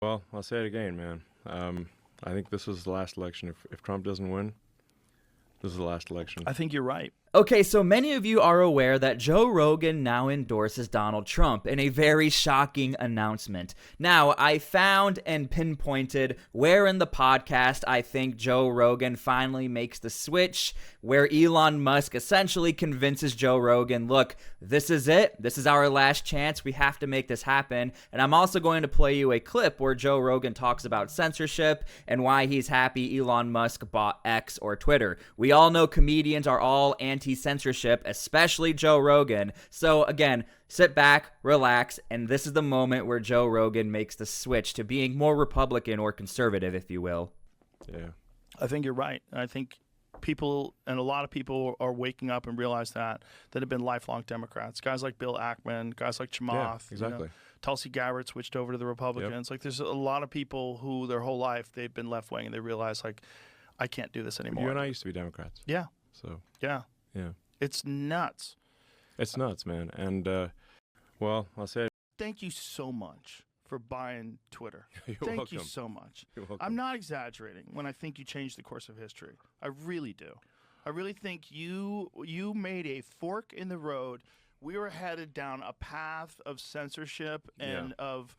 Well, I'll say it again, man. I think this is the last election. If Trump doesn't win, this is the last election. I think you're right. Okay, so many of you are aware that Joe Rogan now endorses Donald Trump in a very shocking announcement. Now, I found and pinpointed where in the podcast I think Joe Rogan finally makes the switch, where Elon Musk essentially convinces Joe Rogan, look, this is it. This is our last chance. We have to make this happen. And I'm also going to play you a clip where Joe Rogan talks about censorship and why he's happy Elon Musk bought X or Twitter. We all know comedians are all anti-censorship, especially Joe Rogan. So again, sit back, relax, and this is the moment where Joe Rogan makes the switch to being more Republican or conservative, if you will. Yeah. I think you're right. I think people, and a lot of people are waking up and realize that have been lifelong Democrats. Guys like Bill Ackman, guys like Chamath. Yeah, exactly. Tulsi Gabbard switched over to the Republicans. Yep. Like, there's a lot of people who their whole life they've been left-wing, and they realize, like, I can't do this anymore. You and I used to be Democrats. Yeah. So. Yeah. Yeah. It's nuts. It's nuts, man. And, well, I'll say it. Thank you so much for buying Twitter. You're Thank welcome. you so much. You're welcome. I'm not exaggerating when I think you changed the course of history. I really do. I really think you made a fork in the road. We were headed down a path of censorship and of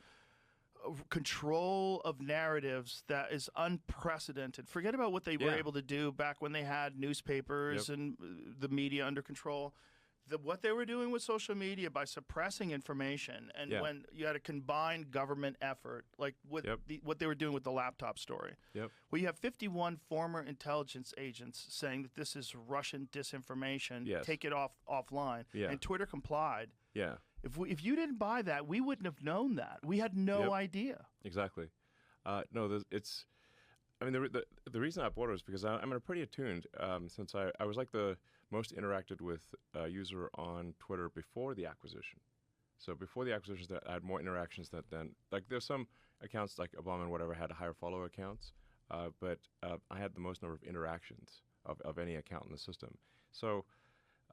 control of narratives that is unprecedented. Forget about what they were able to do back when they had newspapers and the media under control. What they were doing with social media by suppressing information, and when you had a combined government effort, like with what they were doing with the laptop story. We have 51 former intelligence agents saying that this is Russian disinformation. Take it offline. And Twitter complied. If you didn't buy that, we wouldn't have known that. We had no idea. Exactly. No, it's. I mean, the reason I bought it was because I'm pretty attuned. Since I was like the most interacted with user on Twitter before the acquisition. So before the acquisition, I had more interactions than like there's some accounts like Obama and whatever had higher follower accounts, but I had the most number of interactions of any account in the system. So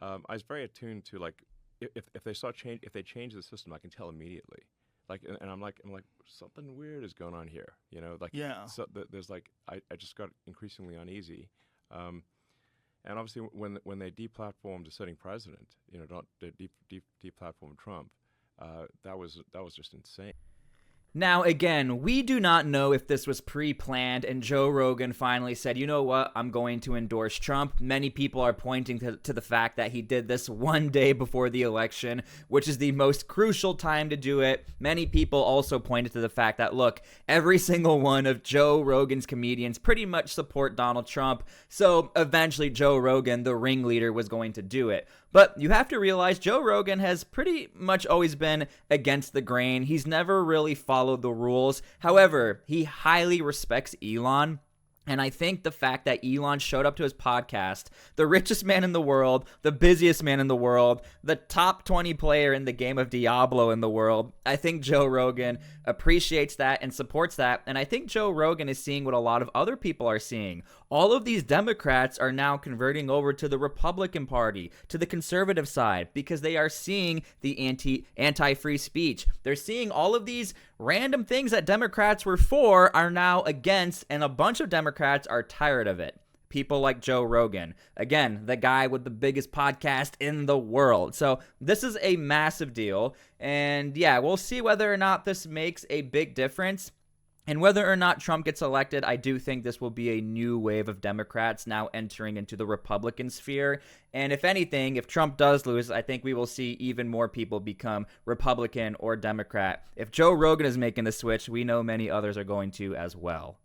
I was very attuned to like if they change the system, I can tell immediately. Like and I'm like something weird is going on here, you know. Like so there's like I just got increasingly uneasy. And obviously, when they deplatformed a sitting president, you know, deplatformed Trump, that was just insane. Now, again, we do not know if this was pre-planned and Joe Rogan finally said, you know what, I'm going to endorse Trump. Many people are pointing to the fact that he did this one day before the election, which is the most crucial time to do it. Many people also pointed to the fact that, look, every single one of Joe Rogan's comedians pretty much support Donald Trump, so eventually Joe Rogan, the ringleader, was going to do it. But you have to realize Joe Rogan has pretty much always been against the grain. He's never really followed the rules. However, he highly respects Elon. And I think the fact that Elon showed up to his podcast, the richest man in the world, the busiest man in the world, the top 20 player in the game of Diablo in the world, I think Joe Rogan appreciates that and supports that. And I think Joe Rogan is seeing what a lot of other people are seeing. All of these Democrats are now converting over to the Republican Party, to the conservative side, because they are seeing the anti-free speech. They're seeing all of these random things that Democrats were for are now against, and a bunch of Democrats are tired of it. People like Joe Rogan, again, the guy with the biggest podcast in the world. So this is a massive deal, and yeah, we'll see whether or not this makes a big difference. And whether or not Trump gets elected, I do think this will be a new wave of Democrats now entering into the Republican sphere. And if anything, if Trump does lose, I think we will see even more people become Republican or Democrat. If Joe Rogan is making the switch, we know many others are going to as well.